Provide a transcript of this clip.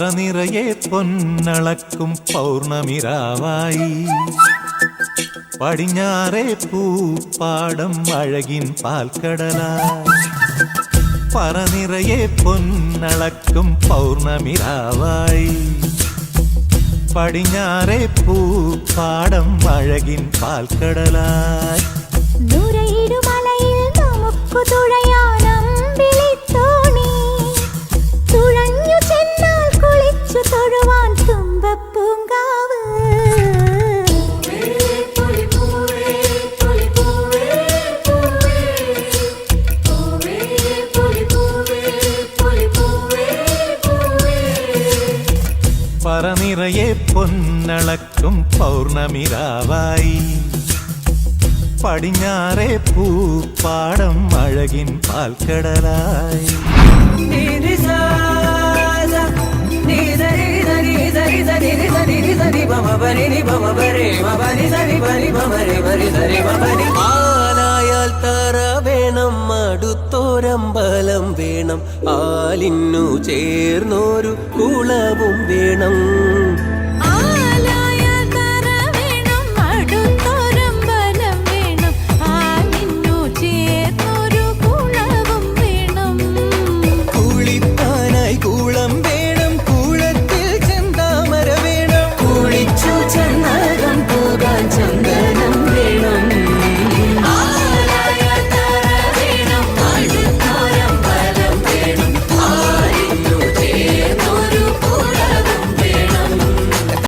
പറനിറയെ പൊന്നളക്കും പൗർണമിരാവായി പടിഞ്ഞാറേ പൂപ്പാടം അഴകിൻ പാൽക്കടലായി പറനിറയെ പൊന്നളക്കും പൗർണമിരാവായി പടിഞ്ഞാറേ പൂപ്പാടം അഴകിൻ പാൽക്കടലായി നൂരയിടുമലയിൽ നമുക്കു തുഴയാനമ്പിളിത്തോണി തുഴഞ്ഞു ചെന്നാൽ കുളിച്ചു തൊഴുവാൻ തുമ്പപ്പൂങ്കാവ് പറനിറയെ പൊന്നളക്കും പൗർണമിരാവായി പടിഞ്ഞാറേ പൂപ്പാടം അഴകിൻ പാൽക്കടലായി ആലായാൽ തറ വേണം അടുത്തോരമ്പലം വേണം ആലിന്നു ചേർന്നൊരു കുളവും വേണം ചെന്ന